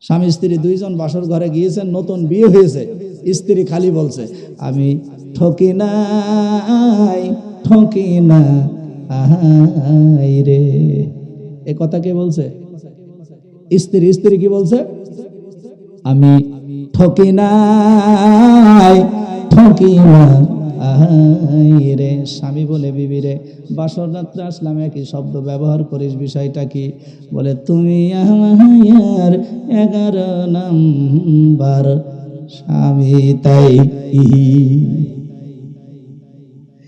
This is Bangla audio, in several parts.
স্বামী স্ত্রী দুইজন বাসর ঘরে গিয়েছেন, নতুন বিয়ে হয়েছে, স্ত্রী খালি বলছে আমি ঠকি নাই, ঠকি না রে। এ কথা কে বলছে? স্ত্রী। স্ত্রী কি বলছে? আমি ঠকি নাই, ঠকি না রে। স্বামী বলে বিবি রে, বাসর রাত্রে আসলাম, একই শব্দ ব্যবহার করিস, বিষয়টা কি? বলে তুমি আমার 11 নাম্বার স্বামী, তাই।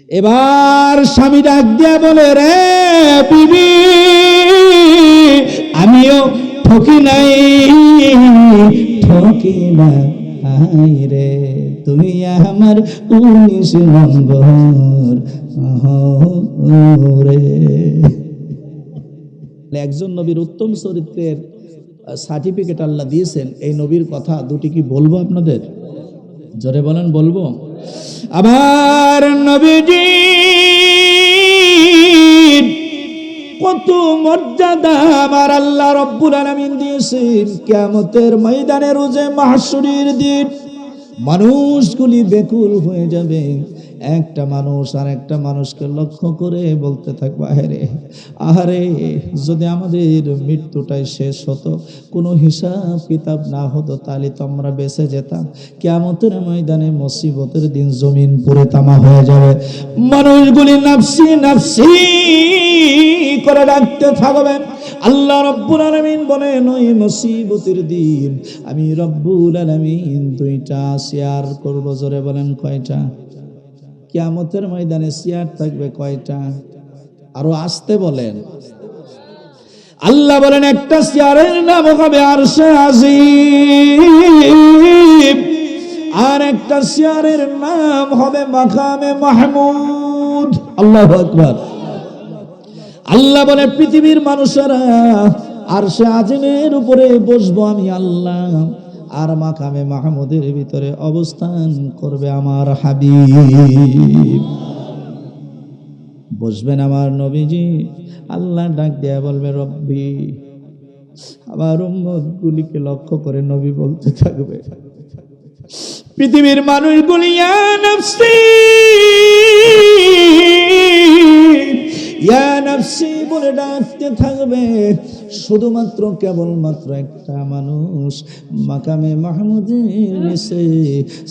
এবার স্বামী ডাক দিয়া বলে রে বিবি, আমিও ঠকি নাই, ঠকি না রে, তুমি আমার 19 নম্বর রে। একজন নবীর উত্তম চরিত্রের সার্টিফিকেট আল্লাহ দিয়েছেন। এই নবীর কথা দুটি কি বলবো আপনাদের? জোরে বলেন, বলবো? আবার নবীজি কত মর্যাদা আমার আল্লাহ রব্বুল আলামিন দিয়েছেন। কিয়ামতের ময়দানে, রোজে মাহশুরের দিন মানুষগুলি বেকুল হয়ে যাবে। একটা মানুষ আর একটা মানুষকে লক্ষ্য করে বলতে থাকবে, আহারে আহারে, যদি আমাদের মৃত্যুটাই শেষ হতো, কোনো হিসাব কিতাব না হতো, তাহলে তো আমরা বেঁচে যেতাম। কিয়ামতের ময়দানে মুসিবতের দিন জমিন পুরে তামা হয়ে যাবে। মানুষগুলি নাফসি নাফসি করে ডাকতে থাকবেন। আল্লাহ রব্বুল আলামিন বলেন, ওই মুসিবতের দিন আমি রব্বুল আলামিন দুইটা শেয়ার করব। জোরে বলেন, কয়টা? কিয়ামতের ময়দানে চেয়ার থাকবে কয়টা? আরো আসতে বলেন। আল্লাহ বলেন, একটা চেয়ারের নাম হবে আরশে আজিম, আর একটা চেয়ারের নাম হবে মাকামে মাহমুদ। আল্লাহু আকবার। আল্লাহ বলে, পৃথিবীর মানুষেরা আরশে আজিমের উপরে বসবো আমি আল্লাহ, আর মাকামে মাহমুদের ভিতরে অবস্থান করবে আমার হাবিব। বসবেন আমার নবীজি। আল্লাহ ডাক দেয়া বলবে, রব্বি, আমার উম্মত গুলিকে লক্ষ্য করে নবী বলতে থাকবে, পৃথিবীর মানুষগুলি ইয়া নাফসি ইয়া নাফসি বলে ডাকতে থাকবে। শুধুমাত্র কেবলমাত্র একটা মানুষ মাকামে মাহমুদের নিচে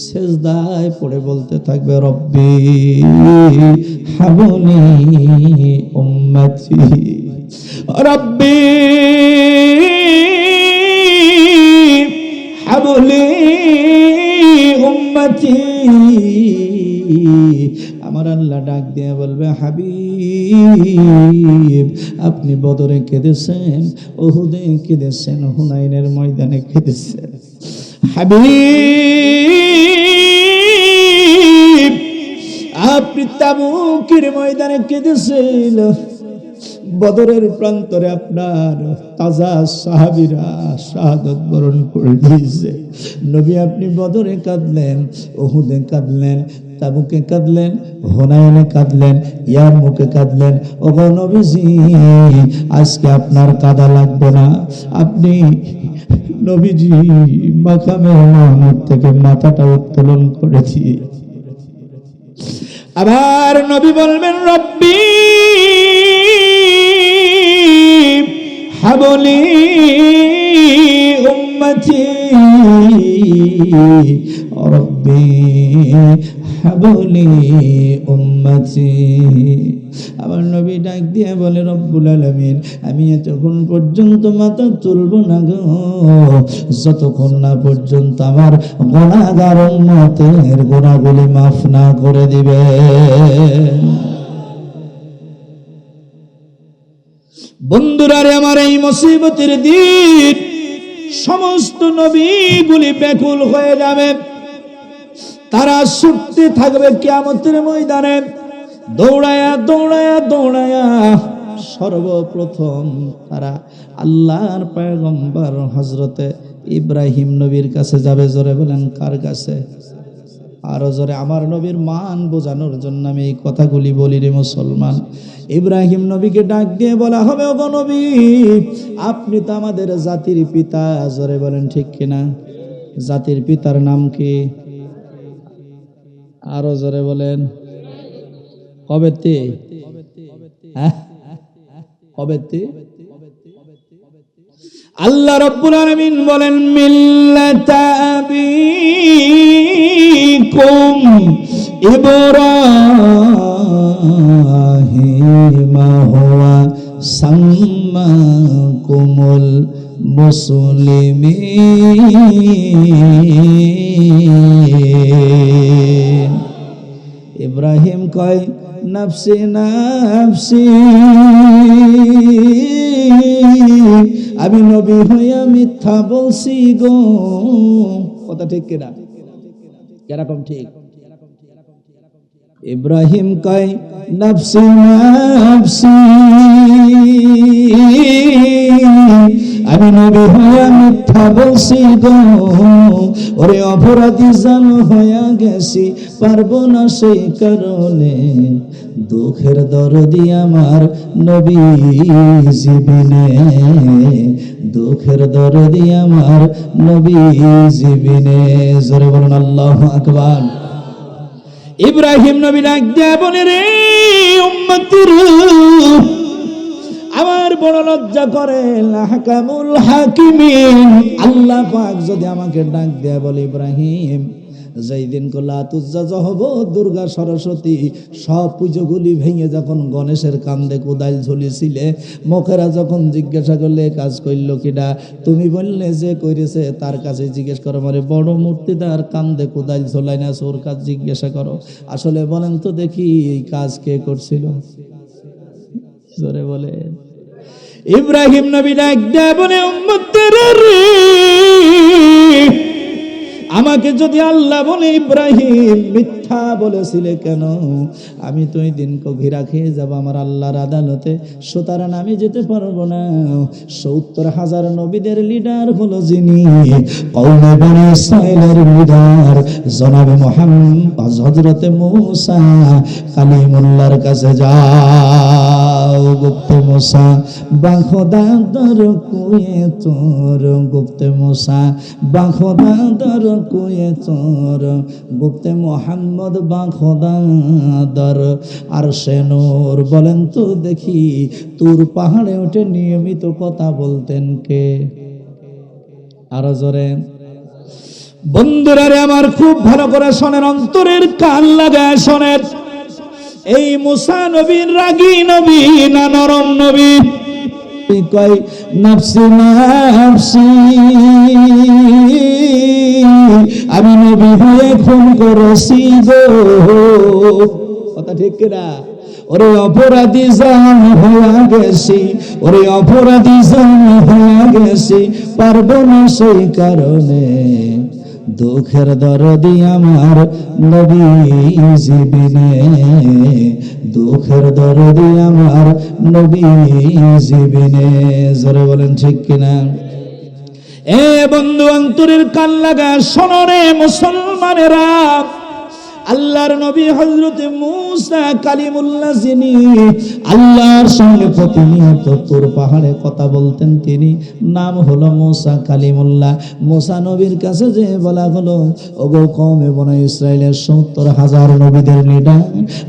সেজদায় পড়ে বলতে থাকবে, রব্বি হাবলি উম্মতি, রব্বি হাবলি উম্মতি। আমার আল্লাহ ডাক দিয়ে বলবে, হাবিব, আপনি বদরে কেঁদেছেন, উহুদে কেঁদেছেন, হুনাইনের ময়দানে কেঁদেছেন। হাবিব, আপনি তাবুকের ময়দানে কেঁদেছেন, বদরের প্রান্তরে আপনার তাজা সাহাবীরা শাহাদাত বরণ করে দিয়েছে। নবী, আপনি বদরে কাঁদলেন, উহুদে কাঁদলেন, তাবুকে কাঁদলেন, হুনাইনে কাঁদলেন, ইয়ারমুকে কাঁদলেন। ওগো নবীজি, আজকে আপনার কাঁদা লাগবে না। আপনি নবীজি মাকামে মাহমুদ থেকে মাথাটা উত্তোলন করেছি। আবার নবী বলবেন, রব্বি হাবলি উম্মতি, রব্বি হাবলি উম্মতি। আমার নবী ডাক দিয়ে বলে, রব্বুল আলামিন, আমি এতক্ষণ পর্যন্ত মাথা তুলবো না গো, যতক্ষণ না পর্যন্ত আমার গুনাহগার উম্মতের গুনাহগুলি মাফ না করে দিবে। বন্ধুরা রে, আমার এই মুসিবতের দিন সমস্ত নবীগুলি ব্যাকুল হয়ে যাবে। তারা ছুটতে থাকবে কিয়ামতের ময়দানে, দৌড়ায়া দৌড়ায়া দৌড়ায়া সর্বপ্রথম তারা আল্লাহর পয়গম্বর হযরতে ইব্রাহিম নবীর কাছে যাবে। জোরে বলেন, কার কাছে? আরো জোরে, আমার নবীর মান বোঝানোর জন্য আমি এই কথাগুলি বলি রে মুসলমান। ইব্রাহিম নবীকে ডাক দিয়ে বলা হবে, ওগো নবী, আপনি তো আমাদের জাতির পিতা। জোরে বলেন ঠিক কিনা? জাতির পিতার নাম কি? আরো জোরে বলেন। কবেতে? হ্যাঁ, কবেতে? আল্লাহ রাব্বুল আলামিন বলেন, মিল্লাতা আবিকুম ইব্রাহিম হুয়া সাম্মাকুমুল মুসলিমিন। ইব্রাহিম কয়, নাফসি নাফসি, আমি নবী হইয়া মিথ্যা বলছি গো। কথা ঠিক কিনা? কিরকম ঠিক? ইব্রাহিম কয়, নাফসি নাফসি, আমি নবী হইয়া মিথ্যা বলছি গো। ওরে অপরাধী জান হইয়া গেছি, পারবো না সেই কারণে। দুঃখের দরদি আমার নবী জীবনে, দুঃখের দরদি আমার নবী জীবনে। জোরে বলুন আল্লাহু আকবার। ইব্রাহিম নবী ডাক দিয়া বলে, রে উম্মতের, আমার বড় লজ্জা করে। আহকামুল হাকিমিন, আল্লাহ পাক যদি আমাকে ডাক দেয়া বলে, ইব্রাহিম, যেই দিন লাত উজ্জা জহব, দুর্গা সরস্বতী সব পুজোগুলি ভেঙে যখন গণেশের কান্দে কোদাল ঝুলিছিলে, মুখেরা যখন জিজ্ঞাসা করলে কাজ করল কিনা, তুমি বললে যে করেছে তার কাছে জিজ্ঞেস করো। মানে বড় মূর্তিদার কান্দে কোদাল ঝোলাই না, ওর কাজ জিজ্ঞাসা করো। আসলে বলেন তো দেখি, এই কাজ কে করছিল? জোরে বলে। ইব্রাহিম নবী ডাক দেয়া বলে, উম্মতের রে, আমাকে যদি আল্লাহ বলে, ইব্রাহিম মিথ্যা বলেছিলে কেন? আমি তো ওই দিন ঘিরা খেয়ে যাব আমার আল্লাহর আদালতে, সুতরাং আমি যেতে পারবো না। ৭০,০০০ নবীদের লিডার হলো যিনি, কওমে বনী ইসরাঈলের লিডার জনাবে মুহাম্মদ হযরতে মূসা কালিমুল্লাহর কাছে যাও। গুপ্তে মূসা বাখোদা দর কুয়ে তোর, গুপ্তে মূসা বাখোদা দর কুয়ে তোর, গুপ্তে মোহাম্মদ বাখোদা দর আর সে নূর। বলেন তো দেখি, তুর পাহাড়ে উঠে নিয়মিত কথা বলতেন কে? আরো জোরে। বন্ধুরা রে আমার, খুব ভালো করে শোনেন, অন্তরের কান লাগায় শোনেন। এই মূসা নবীর রাগী নবী না নরম নবী? কয়, নাফসি নাফসি, আমি নবী হয়ে খুন করেছি গো। কথা ঠিক কিনা? ওরে অপরাধী জান হইয়া গেছি, ওরে অপরাধী জান হইয়া গেছি, পারবো না সেই কারণে। দুঃখের দরদি আমার নবী জীবনে, দুঃখের দরদি আমার নবী জীবনে। জোরে বলেন ঠিক কিনা? এ বন্ধু, অন্তরের কান লাগা শোনো রে মুসলমানেরা। আল্লাহর নবী হযরতে মূসা কালিমুল্লাহ, যিনি আল্লাহর সঙ্গে প্রতিনিয়ত তুর পাহাড়ে কথা বলতেন, তিনি নাম হলো মূসা কালিমুল্লাহ। মূসা নবীর কাছে যে বলা হলো, ওগো কওমে বনী ইসরাঈলের ৭০,০০০ নবীদের লিডার,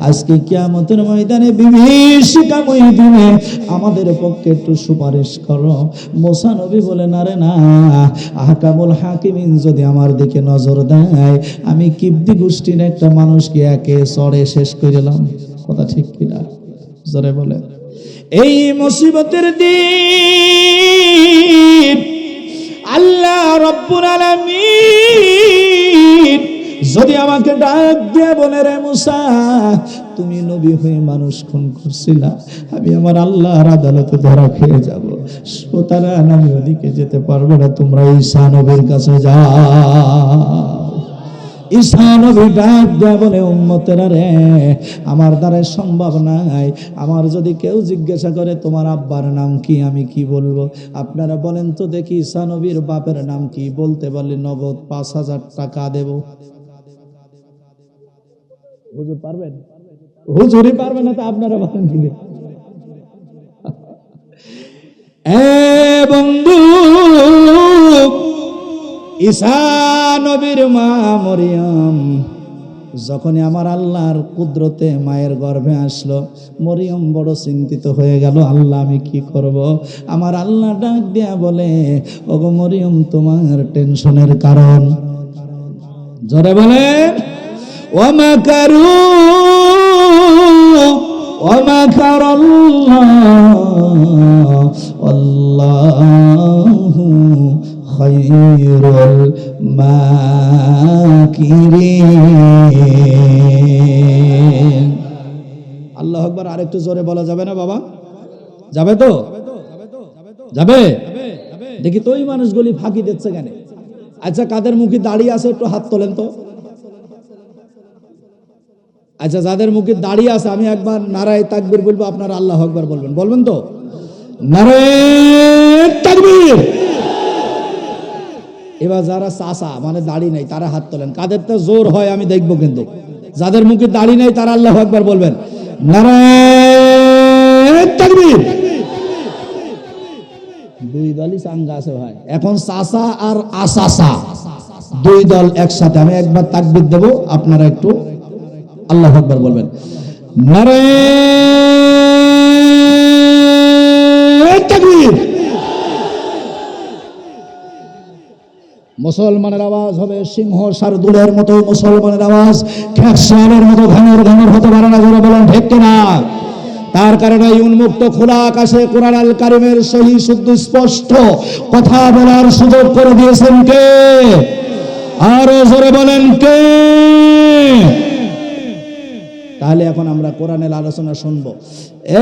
আজকে কিয়ামতের ময়দানে বিভীষিকাময় দিনে আমাদের পক্ষে একটু সুপারিশ করো। মূসা নবী বলে, না রে না, আহকামুল হাকিমিন যদি আমার দিকে নজর দেয়, আমি কিবতি গোষ্ঠীর একটা মানুষকে একে চড়ে শেষ করলাম। কথা ঠিক কিনা? জোরে বলে। এই মুসিবতের দিন আল্লাহ রাব্বুল আলামিন যদি আমাকে ডাক দিয়ে বলে, রে মূসা, তুমি নবী হয়ে মানুষ খুন করছিলা, আমি আমার আল্লাহর আদালতে ধরা খেয়ে যাব, সুতরাং আমি ওদিকে যেতে পারবো না, তোমরা ঈসা নবীর কাছে যাও। ঈসা নবী ডাক দেয়া বলে, উম্মতেরা রে, আমার দ্বারা সম্ভব নাই। আমার যদি কেউ জিজ্ঞাসা করে তোমার আব্বার নাম কি, আমি কি বলবো? আপনারা বলেন তো দেখি, ঈসা নবীর বাপের নাম কি? বলতে পারলে নগদ ৫,০০০ টাকা দেব। হুজুর পারবেন? হুজুরই পারবে না তো আপনারা পারেন কি? বন্ধু, ঈসা নবীর মা মরিয়ম যখনই আমার আল্লাহর কুদরতে মায়ের গর্ভে আসলো, মরিয়ম বড় চিন্তিত হয়ে গেল, আল্লাহ আমি কি করব? আমার আল্লাহ ডাক দিয়া বলে, ওগো মরিয়ম, তোমার টেনশনের কারণ, জোরে বলে, ওয়ামাকারু ওয়ামাকারাল্লাহ আল্লাহু খায়রুল মাকিরিন। আল্লাহু আকবার। আরেকটু জোরে বলা যাবে না বাবা? যাবে তো? যাবে? দেখি তো এই মানুষগুলি ফাঁকি দিচ্ছে কেন? আচ্ছা, কাদের মুখে দাড়ি আছে একটু হাত তোলেন তো। আচ্ছা, যাদের মুখে দাড়ি আছে আমি একবার নারায়ে তাকবীর বলবো, আপনারা আল্লাহু আকবার বলবেন, বলবেন তো? নারায়ে তাকবীর। এবার যারা চাচা মানে দাড়ি নেই তারা হাত তোলেন, কাদের তো জোর হয় আমি দেখবো, কিন্তু যাদের মুখে দাড়ি নেই তারা আল্লাহু আকবার বলবেন। নারায়ে তাকবীর। দুই দলই চাঙ্গা আছে ভাই, এখন চাচা আর আসাসা দুই দল একসাথে। আমি একবার তাকবীর দেব, আপনারা একটু আল্লাহু আকবার বলবেন। নারায়ে তাকবীর। মুসলমানের আওয়াজ হবে সিংহ শার্দুলের মতো, মুসলমানের আওয়াজ খেকশিয়ালের মতো ঘাঙর ঘাঙর হতে পারে না, জোরে বলেন ঠিক কিনা? তার কারণে উন্মুক্ত খোলা আকাশে কোরআন আল কারিমের সহি শুদ্ধ স্পষ্ট কথা বলার সুযোগ করে দিয়েছেন কে? আরো জোরে বলেন কে? তাহলে এখন আমরা কোরআনের আলোচনা শুনবো।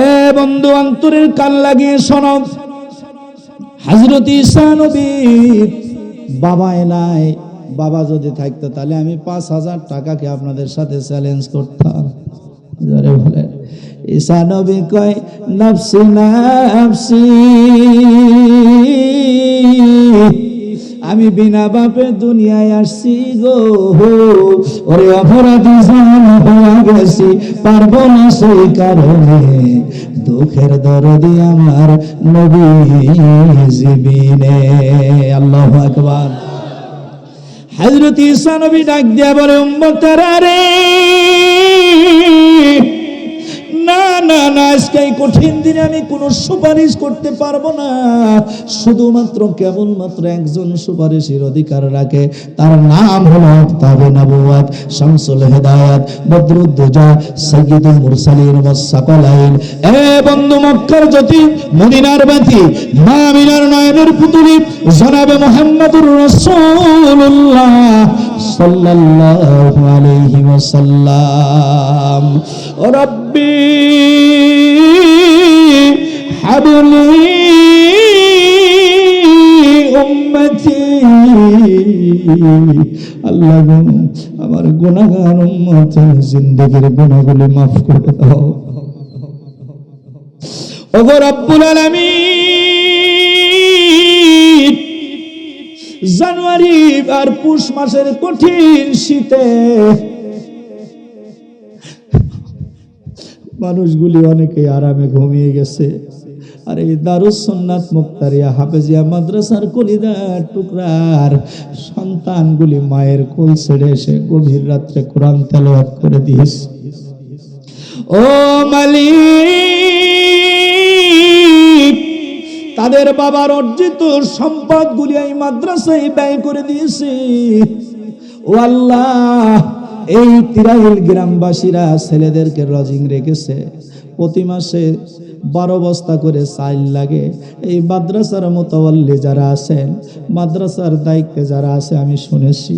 এ বন্ধু, অন্তরের কান লাগিয়ে শোনো। হযরত ঈসা নবী বাবা নাই, বাবা যদি থাকতো তাহলে আমি 5,000 টাকাকে আপনাদের সাথে চ্যালেঞ্জ করতাম, জোরে বলেন। ঈসা নবী কয়, নফসি নফসি, আমি বিনা বাপে দুনিয়ায় আসছি গো, ওরে অপরাধী জান হয়ে গেছি, পারবো না সেই কারণে, দুঃখের দরদি আমার নবী জীবিনে। আল্লাহু আকবার। হযরত ঈসা নবী ডাক দিয়া বলে, উম্মতেরা রে, না না না, আজকে এই কঠিন দিনে আমি কোনো সুপারিশ করতে পারবো না। শুধুমাত্র কেবলমাত্র একজন সুপারিশের অধিকার রাখে, তার নাম হলো আফতাবে নবুওয়াত, শামসুল হিদায়াত, বদরুদ্দুজা, সাইয়্যিদুল মুরসালিন ওয়াস সাকালাইন। এ বন্ধু, মক্কার জ্যোতি, মদিনার বাতি, মা আমিনার নয়নের পুতুলি, জনাবে মুহাম্মদুর রাসূলুল্লাহ সাল্লাল্লাহু আলাইহি ওয়াসাল্লাম। ও রব্বি হাবলি উম্মতি, আল্লাহ গো, আমার গুনাহগার উম্মতের জিন্দেগীর গুনাহগুলি মাফ করে দাও। ওগো রব্বুল আলামিন, জানুয়ারি আর পুষ মাসের কঠিন শীতে মানুষগুলি অনেকে আরামে ঘুমিয়ে গেছে, আর এই দারুস সুন্নাত মুক্তারিয়া হাফেজিয়া মাদ্রাসার কলিজার টুকরার সন্তানগুলি মায়ের কোল ছেড়ে এসে গভীর রাত্রে কোরআন তেলাওয়াত করে দিয়েছে। ও মালিক, তাদের বাবার অর্জিত সম্পদগুলি এই মাদ্রাসায় ব্যয় করে দিয়েছে। ও আল্লাহ, এই তিরাইল গ্রামবাসীরা ছেলেদেরকে লজিং রেখেছে, প্রতি মাসে 12 বস্তা করে চাল লাগে। এই মাদ্রাসার মুতাওয়াল্লি যারা আছেন, মাদ্রাসার দায়িত্বে যারা আছে, আমি শুনেছি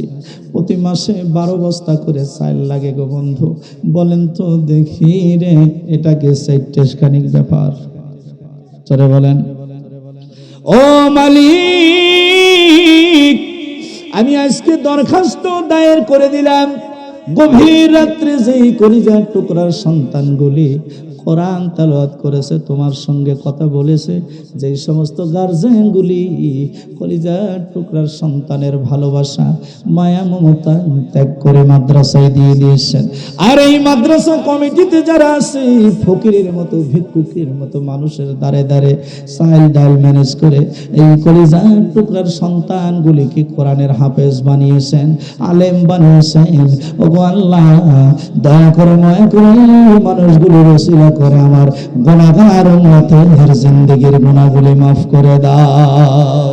প্রতি মাসে 12 বস্তা করে চাল লাগে গো বন্ধু। বলেন তো দেখি রে, এটাকে সাইটেশখানিক ব্যাপার, চলে বলেন। ও মালিক, আমি আজকে দরখাস্ত দায়ের করে দিলাম, গভীর রাত্রে যেই কলিজার টুকরার সন্তানগুলি কোরআন তেলাওয়াত করেছে, তোমার সঙ্গে কথা বলেছে, যেই সমস্ত গার্জেনগুলি কলিজার টুকরার সন্তানের ভালোবাসা মায়া মমতা ত্যাগ করে মাদ্রাসায় দিয়ে দিয়েছেন। আর এই মাদ্রাসা কমিটিতে যারা আছে ফকিরের মতো ভিক্ষুকের মতো মানুষের দ্বারে দ্বারে চাল ডাল ম্যানেজ করে এই কলিজার টুকরার সন্তানগুলিকে কোরআনের হাফেজ বানিয়েছেন, আলেম বানিয়েছেন। ওগো আল্লাহ, দয়া করে মায়া করে মানুষগুলোর ওসিলা করে আমার গুনাহগার উম্মতের জিন্দেগীর গুনাহগুলি মাফ করে দাও।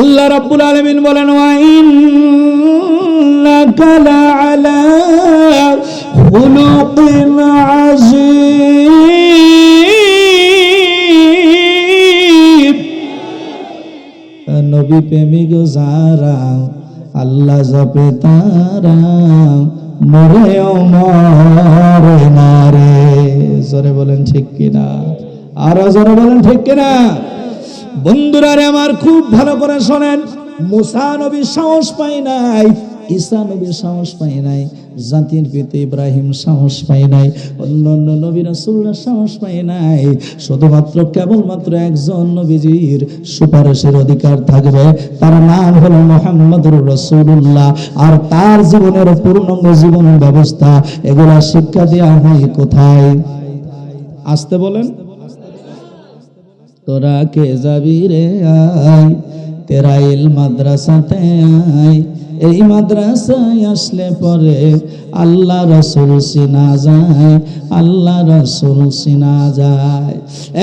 আল্লাহ রাব্বুল আলামিন বলেন, ওয়া ইন্নাকা লাআলা খুলুকিন আযীম। নবী প্রেমিক যারা আল্লাহ জপে তারা মরেও মরে না রে। জোরে বলেন ঠিক কিনা? আরো জোরে বলেন ঠিক কিনা? বন্ধুরা রে আমার, খুব ভালো করে শোনেন। মুসা নবী সাহস পায় নাই, ঈসা নবী সাহস পায় নাই, জাতির পিতা ইব্রাহিম সাহস পায় নাই, অন্যান্য নবী রাসূলরা সাহস পায় নাই। শুধুমাত্র কেবলমাত্র একজন নবীজির সুপারিশের অধিকার থাকবে, তার নাম হলো মুহাম্মদুর রাসূলুল্লাহ। আর তার জীবনের পূর্ণাঙ্গ জীবন ব্যবস্থা এগুলা শিক্ষা দেওয়া হয় কোথায়? আসতে বলেন। তোরা কে যাবি রে আয়, তেরাইল মাদ্রাসাতে আয়। এই মাদ্রাসায় আসলে পরে আল্লাহ রাসূল চিনা যায়, আল্লাহ রাসূল চিনা যায়।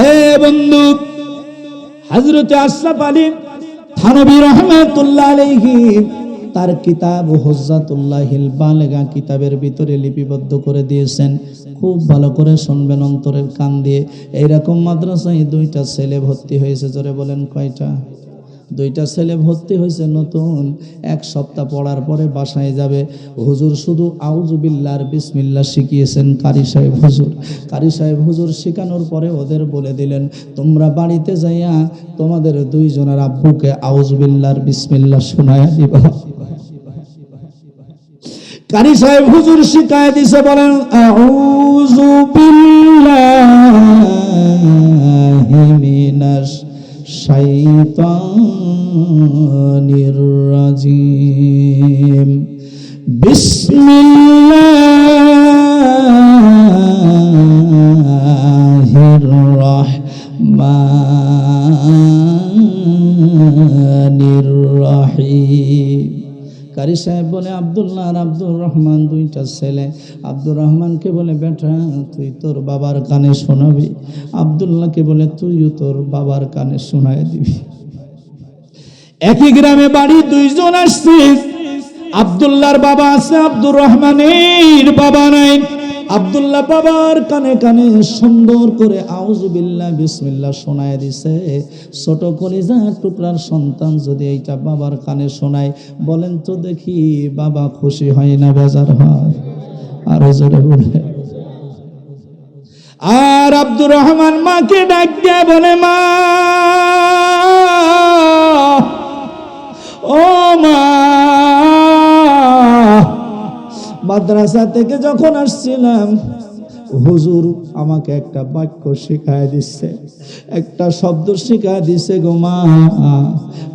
এ বন্ধু, হযরত আশরাফ আলী থানভী রাহমাতুল্লাহ আলাইহি তার কিতাব হুজ্জাতুল্লাহিল বালিগা কিতাবের ভিতরে লিপিবদ্ধ করে দিয়েছেন। খুব ভালো করে শুনবেন অন্তরের কান দিয়ে। এইরকম মাদ্রাসায় 2টা ছেলে ভর্তি হয়েছে। জোরে বলেন কয়টা? 2টা ছেলে ভর্তি হয়েছে নতুন। 1 সপ্তাহ পড়ার পরে বাসায় যাবে। হুজুর শুধু আউযু বিল্লাহর বিসমিল্লাহ শিখিয়েছেন কারি সাহেব হুজুর। কারি সাহেব হুজুর শেখানোর পরে ওদের বলে দিলেন, তোমরা বাড়িতে যাইয়া তোমাদের 2 জনের আব্বুকে আউযু বিল্লাহর বিসমিল্লাহ শোনায়া দিবা। কারি সাহেব হুজুর শিখায় দিছে, বলেন আউযু বিল্লাহি মিনাশ শাইতানির রাজিম, বিসমিল্লাহির রাহমানির রাহিম। কারি সাহেব বলে, আব্দুল্লাহ আর আব্দুর রহমান 2টা ছেলে। আব্দুর রহমানকে বলে, বেটা তুই তোর বাবার কানে শোনাবি। আব্দুল্লাহকে বলে, তুইও তোর বাবার কানে শোনায় দিবি। একই গ্রামে বাড়ি, 2 জন আসছে। আব্দুল্লাহর বাবা আছে, আব্দুর রহমানের বাবা নাই। আব্দুল্লাহ বাবার কানে কানে সুন্দর করে আউযু বিল্লাহ বিসমিল্লাহ শোনায় দিছে। ছোট কলিজার টুকরার সন্তান যদি এইটা বাবার কানে শোনায়, বলেন তো দেখি বাবা খুশি হয় না বেজার হয়? আরো জোরে বলে। আর আব্দুর রহমান মাকে ডাক দিয়ে বলে, মা, ও মা, মাদ্রাসা থেকে যখন আসছিলাম হুজুর আমাকে একটা বাক্য শিখায় দিচ্ছে, একটা শব্দ শিখায় দিছে গো মা,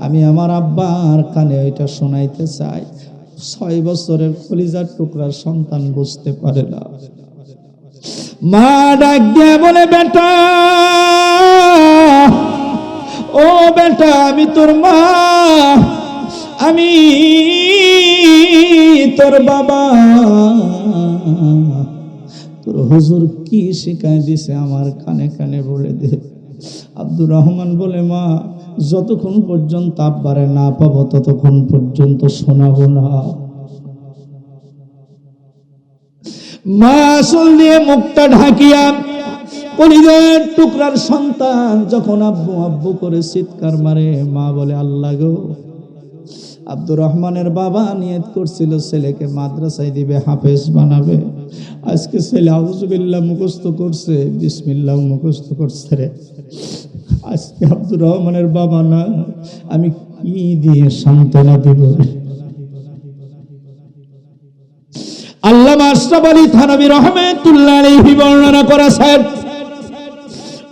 আমি আমার আব্বার কানে ওইটা শোনাইতে চাই। 6 বছরের কলিজার টুকরার সন্তান বুঝতে পারে না। মা ডাক দিয়ে বলে, বেটা, ও বেটা, আমি তোর মা, আমি তোর বাবা। তোর হুজুর কি শিখায় দিছে আমার কানে কানে বলে দে। আব্দুর রহমান বলে, মা, যতক্ষণ পর্যন্ত আব্বারে না পাবো ততক্ষণ পর্যন্ত শোনাবো না। মা আসল দিয়ে মুখটা ঢাকিয়া কলিজার টুকরার সন্তান যখন আব্বু আব্বু করে চিৎকার মারে, মা বলে, আল্লাহ গো, আব্দুর রহমানের বাবা নিয়ত করছিল ছেলেকে মাদ্রাসায় দিবে, হাফেজ বানাবে। আজকে ছেলে আউযু বিল্লাহ মুখস্থ করছে, বিসমিল্লাহ মুখস্থ করছে রে। আজকে আব্দুর রহমানের বাবা না, আমি কি দিয়ে সান্ত্বনা দিব? আল্লামা আশরাফ আলী থানভী রাহমাতুল্লাহ আলাইহি বর্ণনা করেছেন,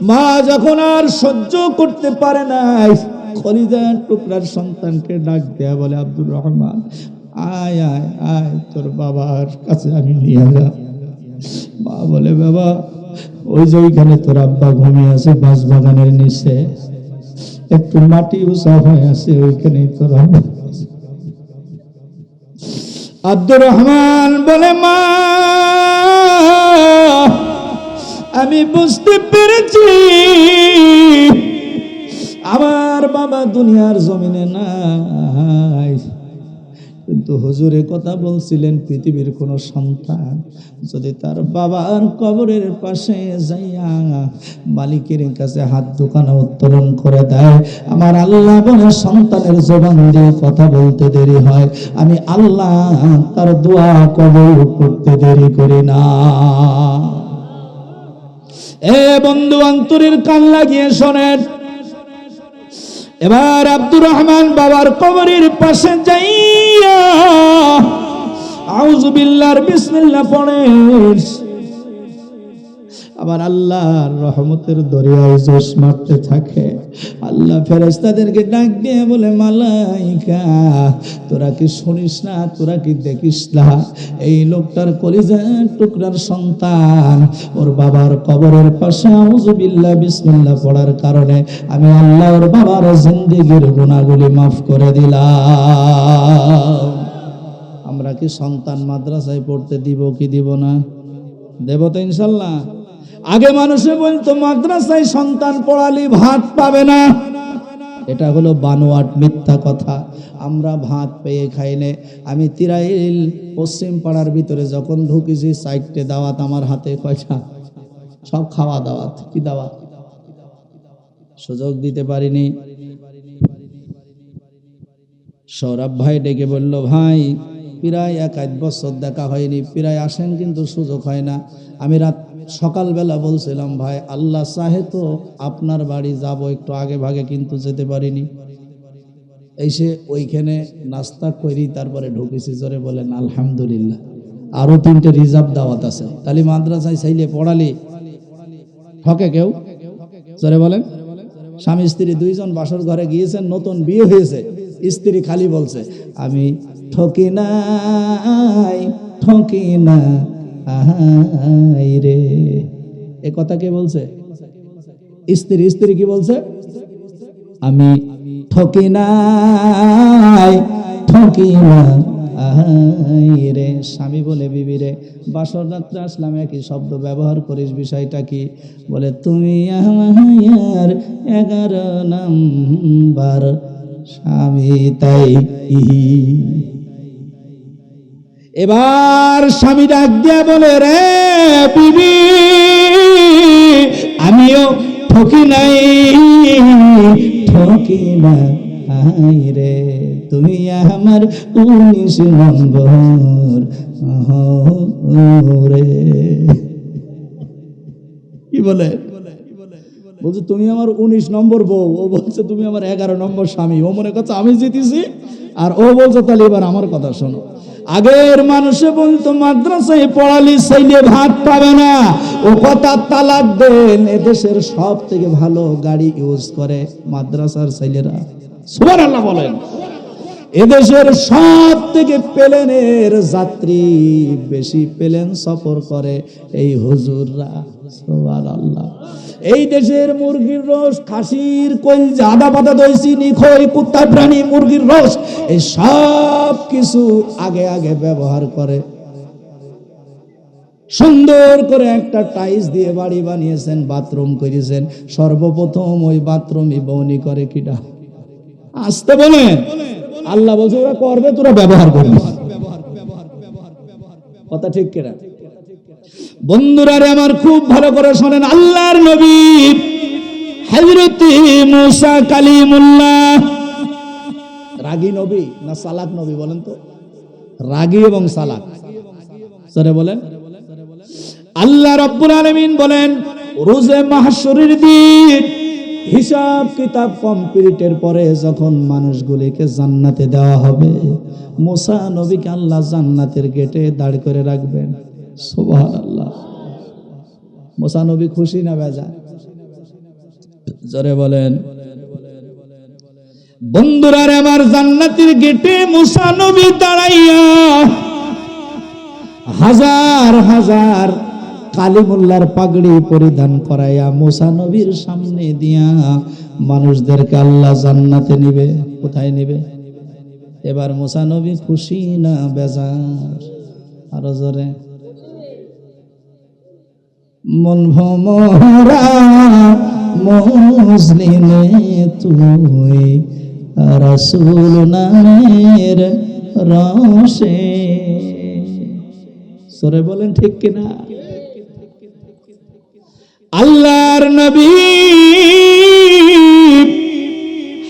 মা যখন আর সহ্য করতে পারে না, কলিজার টুকরার সন্তানকে ডাক দেয়া বলে, আব্দুর রহমান আয় আয় আয়, তোর বাবার কাছে আমি নিয়ে যা। মা বলে, বাবা ওই যে ওইখানে তোর আব্বা ঘুমিয়ে আছে বাঁশ বাগানের নিচে, একটু মাটি উঁচা হয়ে আছে, ওইখানেই তোর আব্বা। আব্দুর রহমান বলে, মা আমি বুঝতে পেরেছি আমার বাবা দুনিয়ার জমিনে নাই, কিন্তু হুজুরে কথা বলছিলেন পৃথিবীর কোন সন্তান যদি তার বাবার কবরের পাশে যাইয়া মালিকের কাছে হাত দুখানা উত্তোলন করে দেয়, আমার আল্লাহ বলে সন্তানের জবান দিয়ে কথা বলতে দেরি হয়, আমি আল্লাহ তার দোয়া কবুল করতে দেরি করি না। এ বন্ধু, অন্তরের কান লাগিয়ে শোনেন। এবার আব্দুর রহমান বাবার কবরের পাশে যাইয়া আউযু বিল্লাহর বিসমিল্লাহ পড়ে, আবার আল্লাহর রহমতের দরিয়ায় জোশ মারতে থাকে। আল্লাহ ফেরেশতাদেরকে ডাক দিয়ে বলে, মালাইকা তোরা কি শুনিস না, তোরা কি দেখিস না, এই লোকটার কলিজার টুকরার সন্তান ওর বাবার কবরের পাশে আউযু বিল্লাহ বিসমিল্লাহ পড়ার কারণে আমি আল্লাহ ওর বাবার জিন্দেগীর গুনাহগুলি মাফ করে দিলাম। আমরা কি সন্তান মাদ্রাসায় পড়তে দিব কি দিব না? দেব তো ইনশাল্লাহ। আগে মানুষে বলতো মাদ্রাসায় সন্তান পড়ালি ভাত পাবে না, এটা হলো বানোয়াট মিথ্যা কথা। আমরা ভাত পেয়ে খাইলে, আমি তিরাইল পশ্চিম পাড়ার ভিতরে যখন ঢুকেছি 4টে দাওয়াত আমার হাতে, কয়টা সব খাওয়া দাওয়াত। কি দাওয়াত? সুযোগ দিতে পারিনি। সৌরভ ভাই ডেকে বলল, ভাই প্রায় 1-1 বছর দেখা হয়নি, প্রায় আসেন কিন্তু সুযোগ হয় না। আমি সকালবেলা বলছিলাম, ভাই আল্লাহ চাহে তো আপনার বাড়ি যাব একটু আগে ভাগে, কিন্তু যেতে পারিনি। এসে ওইখানে নাস্তা করি তারপরে ঢুকেছি। জোরে বলেন আলহামদুলিল্লাহ। আরো 3টে রিজার্ভ দাওয়াত আছে। তাহলে মাদ্রাসায় চাইলে পড়ালি ঠকে কেউ? জোরে বলেন। স্বামী স্ত্রী 2 জন বাসর ঘরে গিয়েছেন, নতুন বিয়ে হয়েছে, স্ত্রী খালি বলছে, আমি ঠকি নাই ঠকি না আহাই রে। এ কথা কে বলছে? স্ত্রী। স্ত্রী কি বলছে? আমি ঠকি নাই ঠকি না আহাই রে। স্বামী বলে, বিবি রে বাসর রাত্রে আসলাম, একই শব্দ ব্যবহার করিস, বিষয়টা কি? বলে, তুমি আমার 11 নাম্বার স্বামী, তাই। এবার স্বামী ডাক দিয়া বলে, রে বিবি আমিও ঠকি নাই ঠকি না আই রে, তুমি আমার 19 নম্বর রে। কি বলে? বলছে তুমি আমার 19 নম্বর বউ, ও বলছে তুমি আমার 11 নম্বর স্বামী। ও মনে করছে আমি জিতেছি, আর ও বলছে তাহলে এবার আমার কথা শোনো। আগের মানুষে বলতো মাদ্রাসায় পড়ালি ছেলে ভাত পাবে না, ও কথা তালাক দেন। এদেশের সব থেকে ভালো গাড়ি ইউজ করে মাদ্রাসার ছেলেরা, সুবহানাল্লাহ বলেন। এদেশের সব থেকে প্লেনের যাত্রী বেশি প্লেন সফর করে এই হুজুররা, সুবহানাল্লাহ। এই দেশের মুরগির রস, খাসির কলজা, আদা পাতা, দই, চিনি, খই, কুত্তা প্রাণী, মুরগির রস, এই সব কিছু আগে আগে ব্যবহার করে। সুন্দর করে একটা টাইলস দিয়ে বাড়ি বানিয়েছেন, বাথরুম করেছেন, সর্বপ্রথম ওই বাথরুমই বউনি করে কিডা? আসতে বলেন। আল্লাহ বলছে ওরা করবে, তোরা ব্যবহার করবি। কথা ঠিক কিনা? বন্ধুরা রে আমার, খুব ভালো করে শোনেন। আল্লাহর নবী হযরত মুসা কালিমুল্লাহ, রাগী নবী না সালাক নবী বলেন তো? রাগী এবং সালাক, সরে বলেন। আল্লাহ রাব্বুল আলামিন বলেন, রোজে মাহশরের দিন হিসাব কিতাব কমপ্লিটের পরে যখন মানুষগুলিকে জান্নাতে দেওয়া হবে, মুসা নবীকে আল্লাহ জান্নাতের গেটে দাঁড় করে রাখবেন। সুবহানাল্লাহ। মুসা নবী খুশি না বেজার? জোরে বলেন। বন্ধুরা আমার, জান্নাতের গেটে মুসা নবী দাঁড়াইয়া হাজার হাজার কালিমুল্লাহর পাগড়ি পরিধান করাইয়া মুসা নবীর সামনে দিয়া মানুষদেরকে আল্লাহ জান্নাতে নিবে। কোথায় নিবে? এবার মুসা নবী খুশি না বেজার? আরো জোরে। মন ভমরা মুসলিমে তুই রাসূল নামের রসে। সরে বলেন ঠিক কিনা? আল্লাহর নবী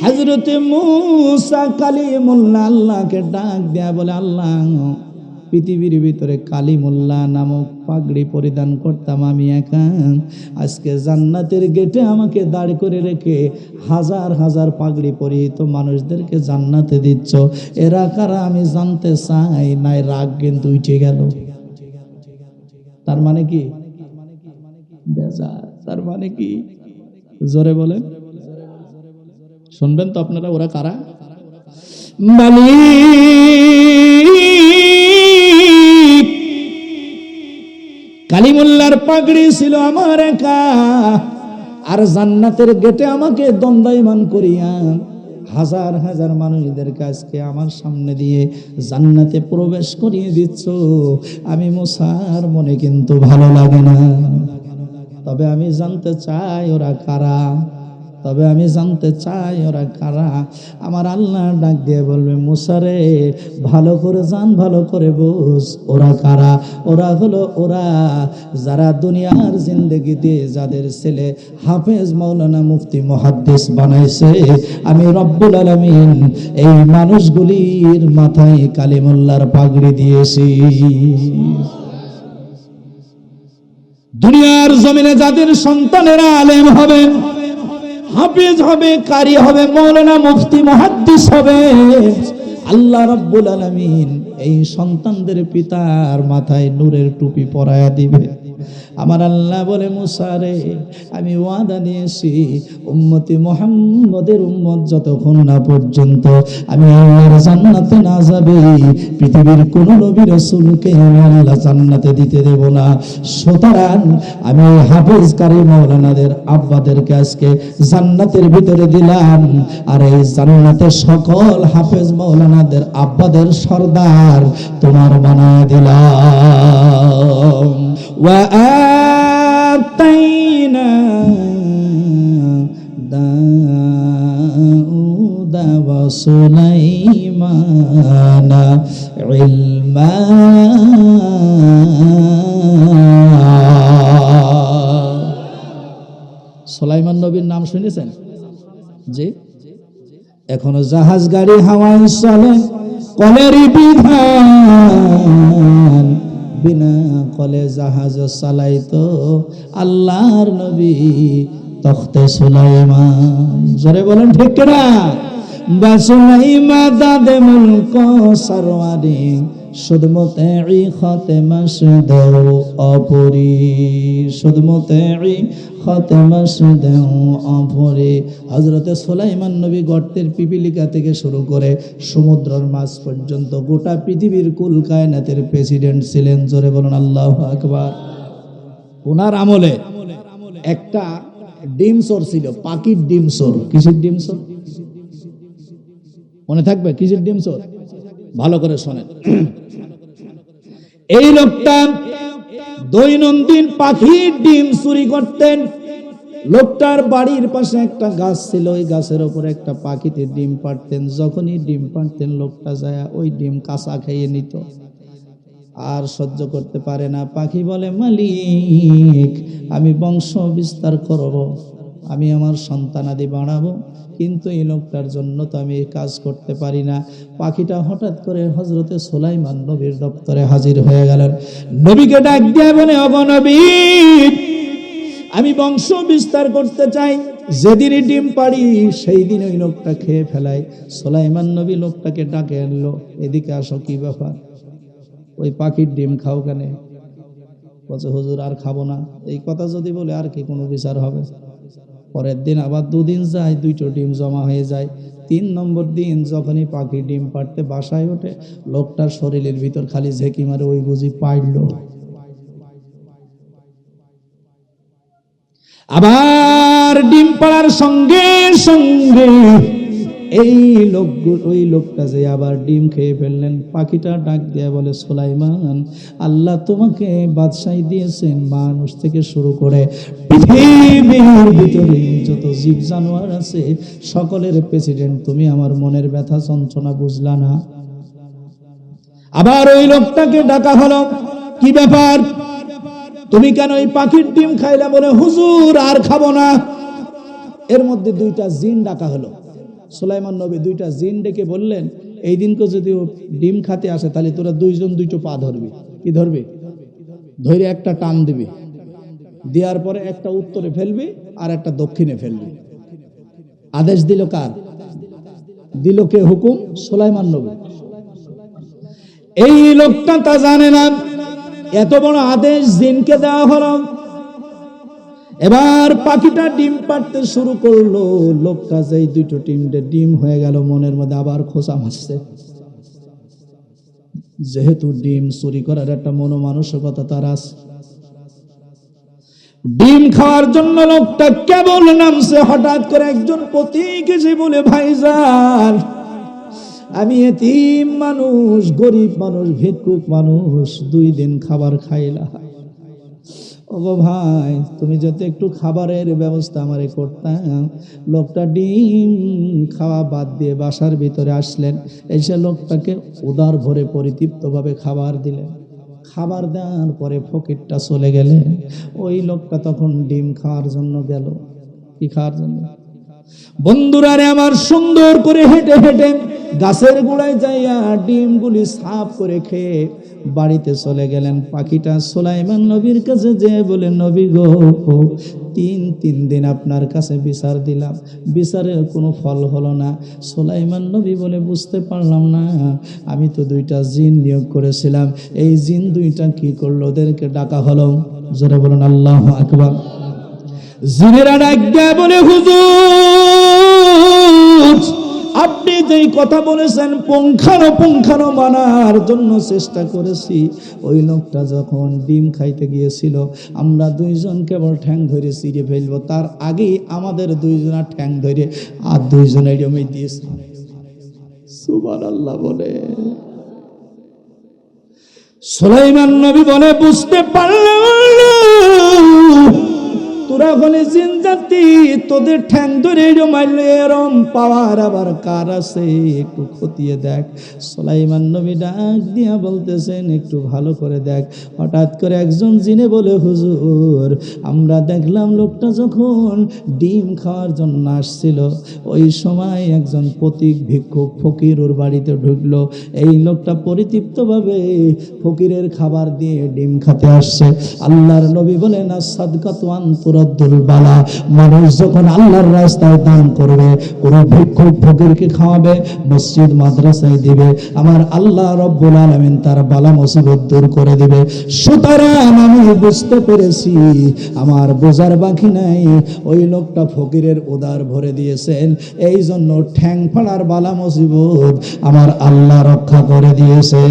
হযরত মূসা কালিমুল্লাহ আল্লাহকে ডাক দেয়া বলে, আল্লাহ, পৃথিবীর ভিতরে কালিমুল্লাহ নামক পাগড়ি পরিধান করতাম আমি একা, আজকে জান্নাতের গেটে আমাকে দাঁড় করে রেখে হাজার হাজার পাগড়ি পরিহিত মানুষদেরকে জান্নাতে দিচ্ছ, এরা কারা আমি জানতে চাই। নাই রাগ কিন্তু উঠে গেল। তার মানে কি? বেজার। তার মানে কি? জোরে বলেন, শুনবেন তো আপনারা। ওরা কারা? মালিক কালিমুল্লাহর পাগড়ি ছিল আমার একা, আর জান্নাতের গেটে আমাকে দণ্ডায়মান করিয়া হাজার হাজার মানুষদের কাছকে আমার সামনে দিয়ে জান্নাতে প্রবেশ করিয়ে দিচ্ছ। আমি মুসার মনে কিন্তু ভালো লাগে না। তবে আমি জানতে চাই ওরা কারা। তবে আমি জানতে চাই ওরা কারা। আমার আল্লাহ ডাক দিয়ে বলবে, মুসা রে, ভালো করে জান, ভালো করে বুঝ, ওরা কারা। ওরা হলো ওরা যারা দুনিয়ার জিন্দেগিতে যাদের ছেলে হাফেজ মাওলানা মুফতি মুহাদ্দিস বানাইছে, আমি রব্বুল আলামিন এই মানুষগুলির মাথায় কালিমুল্লাহর পাগড়ি দিয়েছি। দুনিয়ার জমিনে যাদের সন্তানেরা আলেম হবে, হাফেজ হবে, কারি হবে, মাওলানা মুফতি মুহাদ্দিস হবে, আল্লাহ রাব্বুল আলামিন এই সন্তানদের পিতার মাথায় নূরের টুপি পরায়া দিবে। আমার আল্লাহ বলে, মুসা রে, আমি ওয়াদা দিয়েছি উম্মতি মুহাম্মদের উম্মত যতক্ষণ না পর্যন্ত আমি আল্লাহর জান্নাতে না যাবে, পৃথিবীর কোন নবী রাসূলকে আমি আল্লাহ জান্নাতে দিতে দেব না। সুতরাং আমি হাফেজ কারি মাওলানাদের আব্বাদেরকে আজকে জান্নাতের ভিতরে দিলাম, আর এই জান্নাতে সকল হাফেজ মাওলানাদের আব্বাদের সরদার তোমার বানায় দিলাম। وآتينا داود وسليمان علما। সুলাইমান নবীর নাম শুনেছেন? জি। এখনো জাহাজ গাড়ি হাওয়ায় চলে, কলেরই বিধান, বিনা কলে জাহাজ চালাইতো আল্লাহর নবী তখতে সুলাইমান। জোরে বলেন ঠিক কিনা? বাসুলাইমা দাদে মুলক সরওয়ারি সুদমতেই খাতেমা সুদেও অপরি, সুদমতেই খাতেমা সুদেও অপরি। হযরতে সুলাইমান নবী গর্তের পিপিলিকা থেকে শুরু করে সমুদ্রের মাছ পর্যন্ত গোটা পৃথিবীর কুল কায়নাতের প্রেসিডেন্ট ছিলেন। জোরে বলুন আল্লাহু আকবার। ওনার আমলে একটা ডিম চোর ছিল, পাখির ডিম চোর। কিসের ডিম চোর মনে থাকবে? কিসের ডিম চোর? ভালো করে শোনেন। এই লোকটা দৈনন্দিন পাখির ডিম চুরি করতেন। লোকটার বাড়ির পাশে একটা গাছ ছিল, ওই গাছের উপরে একটা পাখিতে ডিম পাড়তেন। যখনই ডিম পাড়তেন লোকটা যায় ওই ডিম কাঁচা খেয়ে নিত, আর সহ্য করতে পারে না। পাখি বলে, মালিক, আমি বংশ বিস্তার করব, আমি আমার সন্তানাদি বাড়াবো, কিন্তু এই লোকটার জন্য তো আমি কাজ করতে পারি না। পাখিটা হঠাৎ করে হযরতে সুলাইমান নবীর দপ্তরে হাজির হয়ে গেলেন। নবীকে ডাক দিয়ে বলে, ওগো নবী, আমি বংশ বিস্তার করতে চাই, যেদিনই ডিম পাড়ি সেই দিন ওই লোকটা খেয়ে ফেলায়। সুলাইমান নবী লোকটাকে ডাকে আনলো, এদিকে আসো, কি ব্যাপার, ওই পাখির ডিম খাও কেন? বলছে হুজুর আর খাবো না। এই কথা যদি বলে আর কি কোনো বিচার হবে? পরের দিন আবার দুদিন যায়, দুইটো ডিম জমা হয়ে যায়। 3 নম্বর দিন যখনই পাখি ডিম পাড়তে বাসায় ওঠে, লোকটার শরীরের ভিতর খালি ঝেঁকি মারে, ওই বুঝি পাইল। আবার ডিম পাড়ার সঙ্গে সঙ্গে ওই লোকটা যে আবার ডিম খেয়ে ফেললেন। পাখিটা ডাক দিয়ে বলে, সুলাইমান, আল্লাহ তোমাকে বাদশাহী দিয়েছেন, মানুষ থেকে শুরু করে পৃথিবীর ভিতরে যত জীব জানোয়ার আছে সকলের প্রেসিডেন্ট তুমি। আমার মনের ব্যথা যন্ত্রণা বুঝলা না? আবার ওই লোকটাকে ডাকা হলো, কি ব্যাপার, তুমি কেন ওই পাখির ডিম খাইলা? বলে হুজুর আর খাবো না। এর মধ্যে 2টা জিন ডাকা হলো। সুলাইমান নবী 2টা জিন ডেকে বললেন, এই দিনকে যদি ও ডিম খাতে আসে তাহলে তোরা 2জন 2টো পা ধরবি। কি ধরবি? ধরে একটা টান দিবি, দেওয়ার পরে একটা উত্তরে ফেলবি আর একটা দক্ষিণে ফেলবি। আদেশ দিল কার? দিল কে হুকুম? সুলাইমান নবী। এই লোকটা তা জানে না, এত বড় আদেশ জিনকে দেওয়া হলো। এবার পাখিটা ডিম পাড়তে শুরু করলো। লোকটা যেই 2টো ডিম হয়ে গেল, মনের মধ্যে আবার খোঁচা মারছে। যেহেতু ডিম চুরি করার একটা মনোমানসিকতা তার আছে, ডিম খাওয়ার জন্য লোকটা কেবল নামছে, হঠাৎ করে একজন পথিক এসে বলে, ভাইজান, আমি এতিম মানুষ, গরিব মানুষ, ভিক্ষুক মানুষ, 2 দিন খাবার খাইলা। ওগো ভাই, তুমি যদি একটু খাবারের ব্যবস্থা আমারে করতাম। লোকটা ডিম খাওয়া বাদ দিয়ে বাসার ভিতরে আসলেন, এসে লোকটাকে উদার ভরে পরিতৃপ্তভাবে খাবার দিলেন। খাবার দেওয়ার পরে ফকিরটা চলে গেলে, ওই লোকটা তখন ডিম খাওয়ার জন্য গেল। কি খাওয়ার জন্য? বন্ধুরা রে আমার, সুন্দর করে হেঁটে হেঁটে গাছের গোড়ায় যাইয়া ডিমগুলি সাফ করে খেয়ে বাড়িতে চলে গেলেন। পাখিটা সুলাইমান নবীর কাছে যেয়ে বলে, নবী গো, 3 দিন আপনার কাছে বিচার দিলাম, বিচারের কোনো ফল হলো না। সুলাইমান নবী বলে, বুঝতে পারলাম না, আমি তো 2টা জিন নিয়োগ করেছিলাম, এই জিন 2টা কি করলো? ওদেরকে ডাকা হলো। জোরে বলুন আল্লাহু আকবার। জিনেরা ডাক দেয়া বলে, হুজুর, আপনি যেই কথা বলেছেন পুঙ্খানো মানার জন্য চেষ্টা করেছি। ওই লোকটা যখন ডিম খাইতে গিয়েছিল, আমরা 2জন কেবল ঠ্যাং ধরে ছিঁড়ে ফেলবো, তার আগেই আমাদের 2জনের ঠ্যাং ধরে আর 2জনের জমি দিয়েছে। সুবহানাল্লাহ বলে। সুলাইমান নবী বলে, বুঝতে পারলাম তোরা হলে জিন জাতি, তোদের ঠ্যাং ধরে মারলে এরম পাওয়ার আবার কার আছে? একটু খতিয়ে দেখ। সুলাইমান নবী ডাক দিয়া বলতেছেন, একটু ভালো করে দেখ। হঠাৎ করে একজন জিনে বলে, হুজুর, আমরা দেখলাম লোকটা যখন ডিম খাওয়ার জন্য আসছিল, ওই সময় একজন পথিক ভিক্ষুক ফকির ওর বাড়িতে ঢুকলো। এই লোকটা পরিতৃপ্তভাবে ফকিরের খাবার দিয়ে ডিম খেতে আসছে। আল্লাহর নবী বলেন, সাদকাতু আনতুরাদ্দুল বালা, মানুষ যখন আল্লাহর রাস্তায় দান করবে, কোন ভিক্ষুক ফকিরকে খাওয়াবে, মসজিদ মাদ্রাসায় দিবে, আমার আল্লাহ রব্বুল আলামিন তার বালা মুসিবত দূর করে দিবে। সুতরাং আমি বুঝতে পেরেছি, আমার বোঝার বাকি নাই, ওই লোকটা ফকিরের উদার ভরে দিয়েছেন, এই জন্য ঠ্যাং ফাড়ার বালা মুসিবত আমার আল্লাহ রক্ষা করে দিয়েছে।